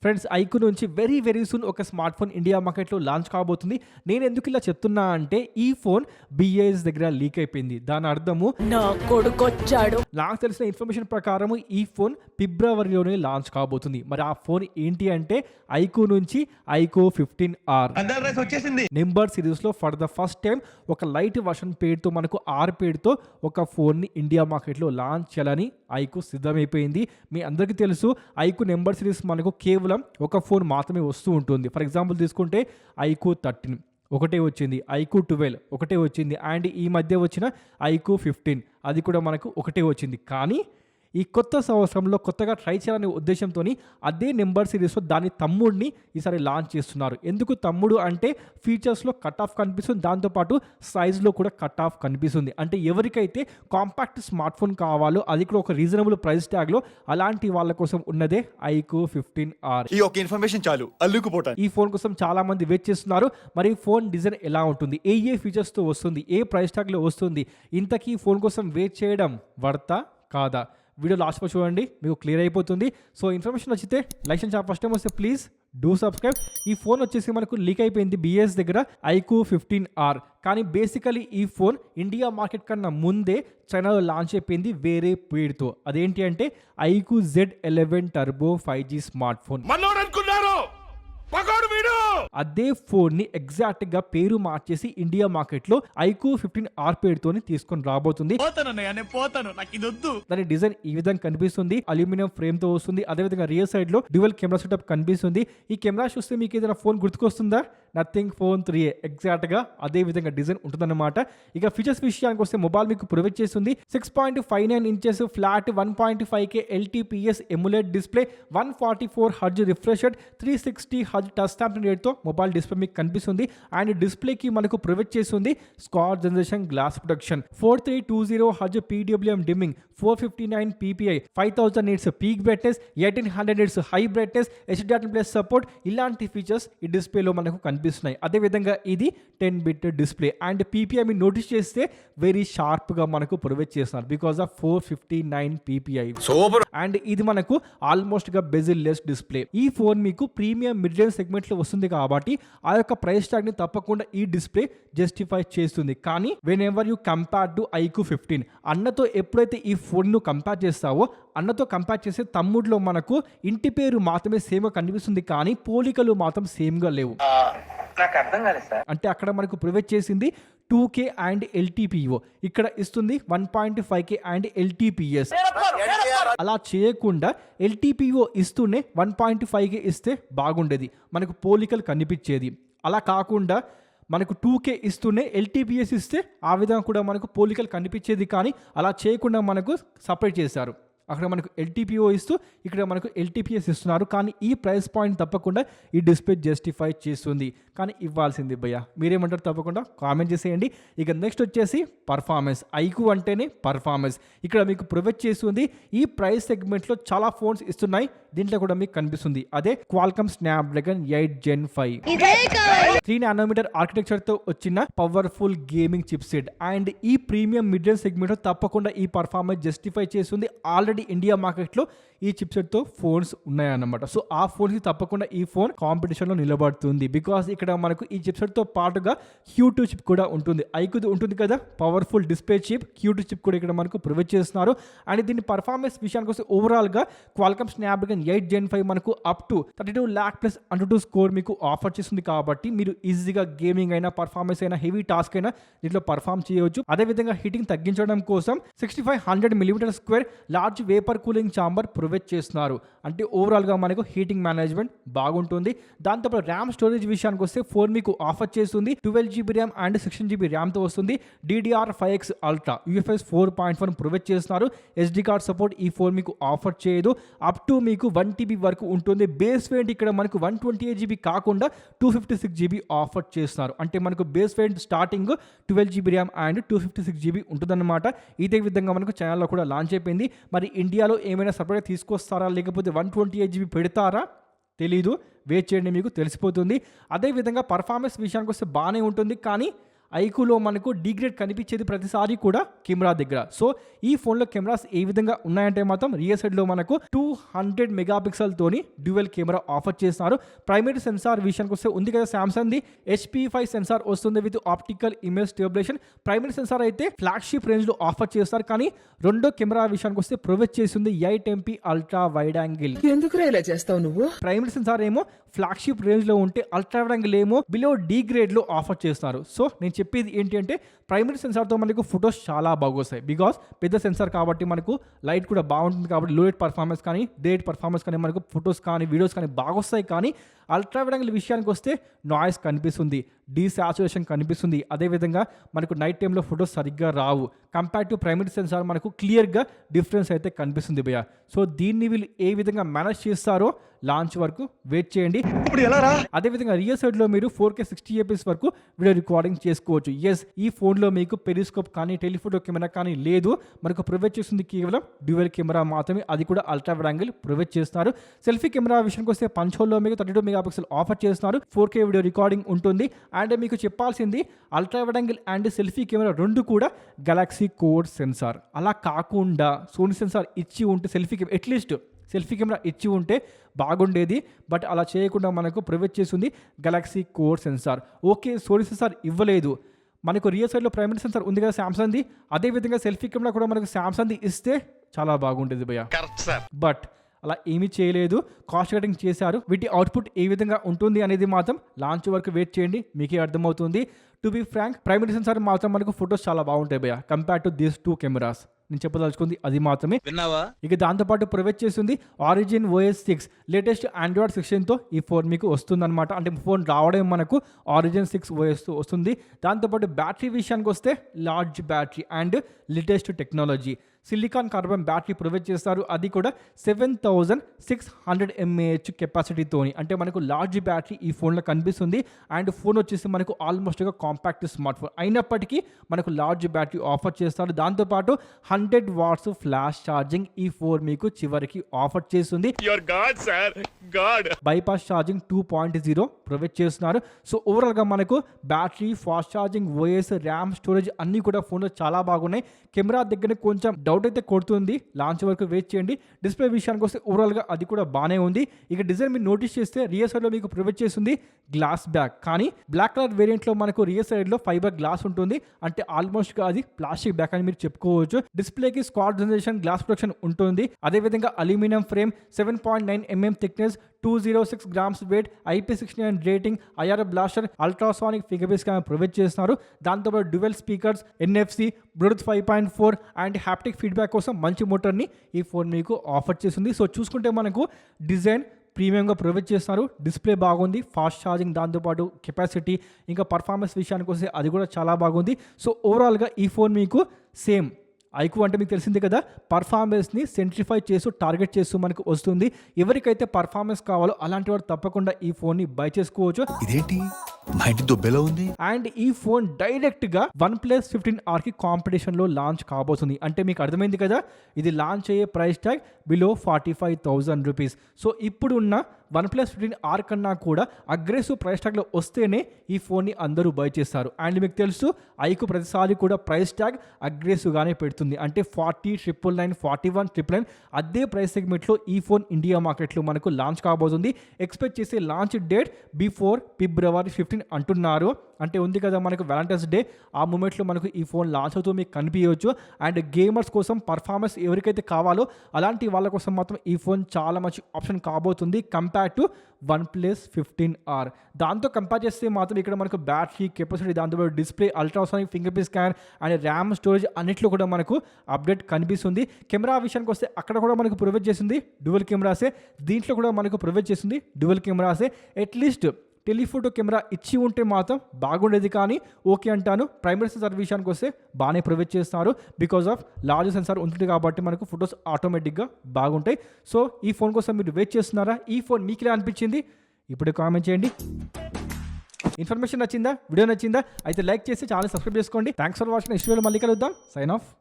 Friends IQ నుంచి very soon ఒక smart phone India మార్కెట్లో లాంచ్ కాబోతుంది. నేను ఎందుకు ఇలా చెప్తున్నా అంటే ఈ ఫోన్ BIS దగ్గర లీక్ అయిపోయింది. దాని అర్థము నా కొడుకొచ్చాడు. నాకు తెలిసిన ఇన్ఫర్మేషన్ ప్రకారం ఈ ఫోన్ ఫిబ్రవరిలోనే లాంచ్ కాబోతుంది. మరి ఆ ఫోన్ ఏంటి అంటే ఐక్యూ నుంచి ఐక్యూ 15R నెంబర్ సిరీస్ లో ఫర్ ద ఫస్ట్ టైం ఒక లైట్ వర్షన్ పేరుతో మనకు పేరుతో ఒక ఫోన్ ని ఇండియా మార్కెట్ లో లాంచ్ చేయాలని ఐక్యూ సిద్ధమైపోయింది. మీ అందరికీ తెలుసు ఐక్యూ నెంబర్ సిరీస్ మనకు కేవలం ఒక ఫోన్ మాత్రమే వస్తూ ఉంటుంది. ఫర్ ఎగ్జాంపుల్ తీసుకుంటే ఐక్యూ 13 ఒకటే వచ్చింది, ఐక్యూ 12 ఒకటే వచ్చింది, అండ్ ఈ మధ్య వచ్చిన ఐక్యూ 15 అది కూడా మనకు ఒకటే వచ్చింది. కానీ ఈ కొత్త సంవత్సరంలో కొత్తగా ట్రై చేయాలనే ఉద్దేశంతో అదే నెంబర్ సిరీస్లో దాని తమ్ముడిని ఈసారి లాంచ్ చేస్తున్నారు. ఎందుకు తమ్ముడు అంటే ఫీచర్స్లో కట్ ఆఫ్ కనిపిస్తుంది, దాంతోపాటు సైజ్లో కూడా కట్ ఆఫ్ కనిపిస్తుంది. అంటే ఎవరికైతే కాంపాక్ట్ స్మార్ట్ ఫోన్ కావాలో అది కూడా ఒక రీజనబుల్ ప్రైస్ ట్యాగ్లో అలాంటి వాళ్ళ కోసం ఉన్నదే ఐక్యూ 15R. ఈ ఒక ఇన్ఫర్మేషన్ చాలు అల్లుకుపోతాను. ఈ ఫోన్ కోసం చాలా మంది వెయిట్ చేస్తున్నారు. మరి ఫోన్ డిజైన్ ఎలా ఉంటుంది, ఏ ఫీచర్స్తో వస్తుంది, ఏ ప్రైస్ ట్యాగ్లో వస్తుంది, ఇంతకీ ఫోన్ కోసం వెయిట్ చేయడం వర్తా కాదా? వీడియో లాస్ట్లో చూడండి, మీకు క్లియర్ అయిపోతుంది. సో ఇన్ఫర్మేషన్ నచ్చితే like and share. First time వస్తే ప్లీజ్ డూ సబ్స్క్రైబ్. ఈ ఫోన్ వచ్చేసి మనకు లీక్ అయిపోయింది BIS దగ్గర ఐక్యూ 15R. కానీ బేసికలీ ఈ ఫోన్ ఇండియా మార్కెట్ కన్నా ముందే చైనాలో లాంచ్ అయిపోయింది వేరే పేరుతో. అదేంటి అంటే iQOO Z11 turbo 5G smartphone. అదే ఫోన్ ని ఎగ్జాక్ట్ గా పేరు మార్చేసి ఇండియా మార్కెట్ లో ఐక్యూ 15R పేరుతోని తీసుకొని రాబోతుంది. దాని డిజైన్ ఈ విధంగా కనిపిస్తుంది, అల్యూమినియం ఫ్రేమ్ తో వస్తుంది. అదే విధంగా రియర్ సైడ్ లో డ్యూయల్ కెమెరా సెటప్ కనిపిస్తుంది. ఈ కెమెరా చూస్తే మీకు ఏదైనా ఫోన్ గుర్తుకొస్తుందా? నథింగ్ ఫోన్ 3A ఎగ్జాక్ట్ గా అదే విధంగా డిజైన్ ఉంటుందన్నమాట. ఇక ఫీచర్స్ విషయానికి వస్తే మొబైల్ మీకు ప్రొవైడ్ చేస్తుంది 6.59 inches flat 1.5K LTPS AMOLED display, 144 Hz refresh rate, 360 Hz touch stamp రేట్తో మొబైల్ డిస్ప్లే మీకు కనిపిస్తుంది. అండ్ డిస్ప్లేకి మనకు ప్రొవైడ్ చేస్తుంది squad generation glass protection, 4320 Hz PWM dimming, 459 PPI, 5000 nits peak brightness, 1800 nits high brightness, HDR+ support. ఇలాంటి features ఈ డిస్ప్లేలో మనకు కనిపిస్తున్నాయి. అదేవిధంగా ఇది 10-bit డిస్ప్లే అండ్ PPI మీరు నోటీస్ చేస్తే వెరీ షార్ప్ గా మనకు ప్రొవైడ్ చేస్తున్నారు బికాస్ ఆఫ్ 459 PPI. అండ్ ఇది మనకు ఆల్మోస్ట్ గా బెజిల్ లెస్ డిస్ప్లే. ఈ ఫోన్ మీకు ప్రీమియం మిడ్ రేంజ్ సెగ్మెంట్ లో వస్తుంది కాబట్టి ఆ యొక్క ప్రైస్ ట్యాగ్ ని తప్పకుండా ఈ డిస్ప్లే జస్టిఫై చేస్తుంది. కానీ whenever you compare to iQOO 15 అన్నతో ఎప్పుడైతే ఈ ఫోన్ ను కంపేర్ చేస్తావో అన్నతో కంపేర్ చేసే తమ్ముడిలో మనకు ఇంటి పేరు మాత్రమే సేమ్ గా కనిపిస్తుంది, కానీ పోలికలు మాత్రం సేమ్ గా లేవు. నాకు అర్థం కాలేదు సార్. అంటే అక్కడ మనకు ప్రొవైడ్ చేసింది 2K అండ్ LTPO, ఇక్కడ ఇస్తుంది 1.5K అండ్ LTPS. అలా చేయకుండా LTPO ఇస్తూనే 1.5K ఇస్తే బాగుండేది, మనకు పోలికలు కనిపించేది. అలా కాకుండా మనకు 2K ఇస్తూనే LTPS ఇస్తే ఆ విధంగా కూడా మనకు పోలికలు కనిపించేది. కానీ అలా చేయకుండా మనకు సపరేట్ చేశారు. అక్కడ మనకు LTPO ఇస్తూ ఇక్కడ మనకు LTPS ఇస్తున్నారు. కానీ ఈ ప్రైస్ పాయింట్ తప్పకుండా ఈ డిస్ప్లే జస్టిఫై చేస్తుంది, కానీ ఇవ్వాల్సింది భయ్య. మీరేమంటారు తప్పకుండా కామెంట్ చేసేయండి. ఇక నెక్స్ట్ వచ్చేసి పర్ఫార్మెన్స్. ఐక్యూ అంటేనే పర్ఫార్మెన్స్. ఇక్కడ మీకు ప్రొవైడ్ చేస్తుంది ఈ ప్రైస్ సెగ్మెంట్లో చాలా ఫోన్స్ ఇస్తున్నాయి, దీంట్లో కూడా మీకు కనిపిస్తుంది అదే క్వాల్కమ్ స్నాప్డ్రాగన్ 8 Gen 5 3nm ఆర్కిటెక్చర్తో వచ్చిన పవర్ఫుల్ గేమింగ్ చిప్సెట్. అండ్ ఈ ప్రీమియం మిడ్ రేంజ్ సెగ్మెంట్లో తప్పకుండా ఈ పర్ఫార్మెన్స్ జస్టిఫై చేస్తుంది. ఆల్రెడీ ఇండియా మార్కెట్లో ఈ చిప్సెట్తో ఫోన్స్ ఉన్నాయన్నమాట. సో ఆ ఫోన్కి తప్పకుండా ఈ ఫోన్ కాంపిటీషన్లో నిలబడుతుంది బికాస్ ఇక్కడ మనకు ఈ చిప్సెట్తో పాటుగా Q2 చిప్ కూడా ఉంటుంది. ఐక్యూది ఉంటుంది కదా powerful display chip, Q2 chip కూడా ఇక్కడ మనకు ప్రొవైడ్ చేస్తున్నారు. అండ్ దీని పర్ఫార్మెన్స్ విషయానికి వస్తే ఓవరాల్గా క్వాల్కమ్ స్నాప్డ్రాగన్ 8 Gen 5 మనకు అప్ టు 32 lakh ప్లస్ అంటూ స్కోర్ మీకు ఆఫర్ చేస్తుంది. కాబట్టి మీరు ఈజీగా గేమింగ్ అయినా పర్ఫార్మెన్స్ అయినా హెవీ టాస్క్ అయినా దీంట్లో పర్ఫార్మ్ చేయవచ్చు. అదేవిధంగా హీటింగ్ తగ్గించడం కోసం 6500 mm² large vapour cooling chamber provide చేస్తున్నారు. అంటే ఓవరాల్గా మనకు హీటింగ్ మేనేజ్మెంట్ బాగుంటుంది. దాంతోపాటు ర్యామ్ స్టోరేజ్ విషయానికి వస్తే ఫోన్ మీకు ఆఫర్ చేస్తుంది 12GB ర్యామ్ అండ్ 16GB ర్యామ్తో వస్తుంది. DDR5X Ultra UFS 4.1 ప్రొవైడ్ చేస్తున్నారు. SD కార్డ్ సపోర్ట్ ఈ ఫోన్ మీకు ఆఫర్ చేయదు. అప్ టు మీకు 1TB వరకు ఉంటుంది. బేస్ వేరియంట్ ఇక్కడ మనకు 128GB కాకుండా 256GB ఆఫర్ చేస్తున్నారు. అంటే మనకు base variant starting 12GB RAM and 256GB ఉంటుందన్నమాట. ఇదే విధంగా మనకు ఛానల్లో కూడా లాంచ్ అయిపోయింది. మరి ఇండియాలో ఏమైనా సపరేట్ తీసుకొస్తారా లేకపోతే 128GB పెడతారా తెలీదు, వెయిట్ చేయండి, మీకు తెలిసిపోతుంది. అదేవిధంగా పర్ఫార్మెన్స్ విషయానికి వస్తే బాగానే ఉంటుంది, కానీ ఐక్యూలో మనకు డిగ్రేడ్ కనిపించేది ప్రతిసారి కూడా కెమెరా దగ్గర. సో ఈ ఫోన్లో కెమెరాస్ ఏ విధంగా ఉన్నాయంటే మాత్రం రియర్ సైడ్లో మనకు 200 మెగాపిక్సెల్ తోని డ్యూయల్ కెమెరా ఆఫర్ చేస్తున్నారు. ప్రైమరీ సెన్సార్ విషయానికి వస్తే ఉంది కదా సామ్సంగ్ది HP5 సెన్సార్ వస్తుంది with optical image stabilisation. Primary sensor అయితే ఫ్లాగ్షిప్ రేంజ్లో ఆఫర్ చేస్తారు. కానీ రెండో కెమెరా విషయానికి వస్తే ప్రొవైడ్ చేస్తుంది 8MP అల్ట్రా వైడ్ యాంగిల్. ఎందుకురా ఇలా చేస్తావు నువ్వు? ప్రైమరీ సెన్సార్ ఏమో ఫ్లాగ్షిప్ రేంజ్ లో ఉంటే అల్ట్రా వైడ్ యాంగిల్ ఏమో బిలో డి గ్రేడ్ లో ఆఫర్ చేస్తున్నారు. సో నేను చెప్పేది ఏంటి అంటే ప్రైమరీ సెన్సార్ తో మనకు ఫొటోస్ చాలా బాగొస్తాయి. బికాస్ పెద్ద సెన్సార్ కాబట్టి మనకు లైట్ కూడా బాగుంటుంది కాబట్టి లో లైట్ పర్ఫార్మెన్స్ కానీ డే లైట్ పర్ఫార్మెన్స్ కానీ మనకు ఫొటోస్ కానీ వీడియోస్ కానీ బాగొస్తాయి. కానీ అల్ట్రా వైడ్ యాంగిల్ విషయానికి వస్తే నాయిస్ కనిపిస్తుంది, డీసాచురేషన్ కనిపిస్తుంది, అదేవిధంగా మనకు నైట్ టైంలో ఫొటోస్ సరిగ్గా రావు. కంపేర్ టు ప్రైమరీ సెన్సార్ మనకు క్లియర్గా డిఫరెన్స్ అయితే కనిపిస్తుంది భయ్య. సో దీన్ని వీళ్ళు ఏ విధంగా మేనేజ్ చేస్తారో లాంచ్ వరకు వెయిట్ చేయండి. ఇప్పుడు ఎలా రా? అదేవిధంగా రియర్ సైడ్లో మీరు 4K 60fps వరకు వీడియో రికార్డింగ్ చేసుకోవచ్చు. ఎస్, ఈ ఫోన్లో మీకు పెరిస్కోప్ కానీ టెలిఫోటో కెమెరా కానీ లేదు. మనకు ప్రొవైడ్ చేస్తుంది కేవలం డ్యూయల్ కెమెరా మాత్రమే, అది కూడా అల్ట్రా వైడ్ యాంగిల్ ప్రొవైడ్ చేస్తున్నారు. సెల్ఫీ కెమెరా విషయానికి వస్తే పంచ్ హోల్లో మీకు 32 మెగాపిక్సెల్ ఆఫర్ చేస్తున్నారు. 4K వీడియో రికార్డింగ్ ఉంటుంది. అండ్ మీకు చెప్పాల్సింది ultra wide angle and selfie camera రెండు కూడా గెలాక్సీ కోడ్ సెన్సార్. అలా కాకుండా సోనీ సెన్సార్ ఇచ్చి ఉంటే అట్లీస్ట్ సెల్ఫీ కెమెరా ఇచ్చి ఉంటే బాగుండేది. బట్ అలా చేయకుండా మనకు ప్రొవైడ్ చేస్తుంది Galaxy code sensor. Okay, Sony sensor ఇవ్వలేదు, మనకు రియర్ సైడ్లో ప్రైమరీ సెన్సార్ ఉంది కదా శాంసంగ్ది, అదేవిధంగా సెల్ఫీ కెమెరా కూడా మనకు శాంసంగ్ది ఇస్తే చాలా బాగుండేది భయ్య. బట్ అలా ఏమీ చేయలేదు, కాస్ట్ కటింగ్ చేశారు. వీటి అవుట్పుట్ ఏ విధంగా ఉంటుంది అనేది మాత్రం లాంచ్ వరకు వెయిట్ చేయండి, మీకే అర్థమవుతుంది. To be frank, primary sensor మాత్రం మనకు ఫొటోస్ చాలా బాగుంటాయి భయ్య కంపేర్ టు దీస్ 2 కెమెరాస్. నేను చెప్పదలుచుకుంది అది మాత్రమే. ఇక దాంతోపాటు ప్రొవైడ్ చేస్తుంది Origin OS 6 లేటెస్ట్ ఆండ్రాయిడ్ 16తో ఈ ఫోన్ మీకు వస్తుందన్నమాట. అంటే ఫోన్ రావడం మనకు Origin 6 OS వస్తుంది. దాంతోపాటు బ్యాటరీ విషయానికి వస్తే large battery and latest technology silicon carbon battery provide చేస్తారు. అది కూడా 7600 mAh కెపాసిటీతోని, అంటే మనకు లార్జ్ బ్యాటరీ ఈ ఫోన్లో కనిపిస్తుంది. అండ్ ఫోన్ వచ్చేసి మనకు ఆల్మోస్ట్గా కాంపాక్ట్ స్మార్ట్ ఫోన్ అయినప్పటికీ మనకు లార్జ్ బ్యాటరీ ఆఫర్ చేస్తారు. దాంతోపాటు 100 వాట్స్ ఫ్లాష్ ఛార్జింగ్ ఈ ఫోన్ మీకు చివరికి ఆఫర్ చేస్తుంది. బైపాస్ ఛార్జింగ్ 2.0 ప్రొవైడ్ చేస్తున్నారు. సో ఓవరాల్గా మనకు battery, fast charging, OS, RAM, storage అన్నీ కూడా ఫోన్లో చాలా బాగున్నాయి. కెమెరా దగ్గర కొంచెం డౌట్ అయితే కొడుతుంది, లాంచ్ వరకు వెయిట్ చేయండి. డిస్ప్లే విషయానికి వస్తే ఓవరాల్గా అది కూడా బాగానే ఉంది. ఇక డిజైన్ మీరు నోటీస్ చేస్తే రియర్ సైడ్లో మీకు ప్రొవైడ్ చేస్తుంది గ్లాస్ బ్యాక్, కానీ బ్లాక్ కలర్ వేరియంట్లో మనకు రియర్ సైడ్లో ఫైబర్ గ్లాస్ ఉంటుంది. అంటే ఆల్మోస్ట్గా అది ప్లాస్టిక్ బ్యాక్ అని మీరు చెప్పుకోవచ్చు. డిస్ప్లేకి స్క్వాడ్ జనరేషన్ గ్లాస్ ప్రొటెక్షన్ ఉంటుంది. అదేవిధంగా aluminium frame, 7.9 mm thickness, 206 grams weight, IP69 rating, IR blaster, ultrasonic fingerprint scanner provide చేస్తున్నారు. దాంతోపాటు dual speakers, NFC, Bluetooth 5.4 and haptic feedback కోసం మంచి మోటార్ని ఈ ఫోన్ మీకు ఆఫర్ చేస్తుంది. సో చూసుకుంటే మనకు డిజైన్ ప్రీమియంగా ప్రొవైడ్ చేస్తున్నారు. డిస్ప్లే బాగుంది, ఫాస్ట్ ఛార్జింగ్, దాంతోపాటు కెపాసిటీ, ఇంకా పర్ఫార్మెన్స్ విషయానికి వస్తే అది కూడా చాలా బాగుంది. సో ఓవరాల్గా ఈ ఫోన్ మీకు సేమ్ ఐక్యూ అంటే మీకు తెలిసింది కదా, పర్ఫార్మెన్స్ని సెంట్రిఫై చేస్తూ టార్గెట్ చేస్తూ మనకు వస్తుంది. ఎవరికైతే పర్ఫార్మెన్స్ కావాలో అలాంటి వారు తప్పకుండా ఈ ఫోన్ని బై చేసుకోవచ్చు. ఇదేంటి మా ఇంటి దొబ్బెలో ఉంది? అండ్ ఈ ఫోన్ డైరెక్ట్గా OnePlus 15R కి కాంపిటీషన్లో లాంచ్ కాబోతుంది. అంటే మీకు అర్థమైంది కదా, ఇది లాంచ్ అయ్యే price tag below 45,000 rupees. So ఇప్పుడున్న OnePlus 15R కన్నా కూడా అగ్రెసివ్ ప్రైస్ ట్యాగ్లో వస్తేనే ఈ ఫోన్ని అందరూ బై చేస్తారు. అండ్ మీకు తెలుసు ఐక్యూ ప్రతిసారి కూడా ప్రైస్ ట్యాగ్ అగ్రెసివ్గానే పెడుతుంది. అంటే 40,999, 41,999 అదే ప్రైస్ సెగ్మెంట్లో ఈ ఫోన్ ఇండియా మార్కెట్లో మనకు లాంచ్ కాబోతుంది. ఎక్స్పెక్ట్ చేసే లాంచ్ డేట్ బిఫోర్ February 15 అంటున్నారు. అంటే ఉంది కదా మనకు వ్యాలంటైన్స్ డే, ఆ మూమెంట్లో మనకు ఈ ఫోన్ లాంచ్ అవుతూ మీకు కనిపించవచ్చు. అండ్ గేమర్స్ కోసం పర్ఫార్మెన్స్ ఎవరికైతే కావాలో అలాంటి వాళ్ళ కోసం మాత్రం ఈ ఫోన్ చాలా మంచి ఆప్షన్ కాబోతుంది కంపేర్ టు OnePlus 15R. దాంతో కంపేర్ చేస్తే మాత్రం ఇక్కడ మనకు బ్యాటరీ కెపాసిటీ, దాంతో display, ultrasonic fingerprint scanner and RAM, storage అన్నింటిలో కూడా మనకు అప్డేట్ కనిపిస్తుంది. కెమెరా విషయానికి వస్తే అక్కడ కూడా మనకు ప్రొవైడ్ చేసింది డ్యూయల్ కెమెరాసే, దీంట్లో కూడా మనకు ప్రొవైడ్ చేసింది డ్యూయల్ కెమెరాసే. అట్లీస్ట్ టెలిఫోటో కెమెరా ఇచ్చి ఉంటే మాత్రం బాగుండేది, కానీ ఓకే అంటాను. ప్రైమరీ సెన్సార్ విషయానికి వస్తే బాగానే ప్రొవైడ్ చేస్తున్నారు. బికాస్ ఆఫ్ లార్జ్ సెన్సార్ ఉంటుంది కాబట్టి మనకు ఫొటోస్ ఆటోమేటిక్గా బాగుంటాయి. సో ఈ ఫోన్ కోసం మీరు వెయిట్ చేస్తున్నారా? ఈ ఫోన్ మీకు ఎలా అనిపించింది ఇప్పుడే కామెంట్ చేయండి. ఇన్ఫర్మేషన్ నచ్చిందా, వీడియో నచ్చిందా? అయితే లైక్ చేసి ఛానల్ సబ్స్క్రైబ్ చేసుకోండి. Thanks for watching. నెక్స్ట్ వీడియోలో మళ్ళీ కలుద్దాం. Sign of.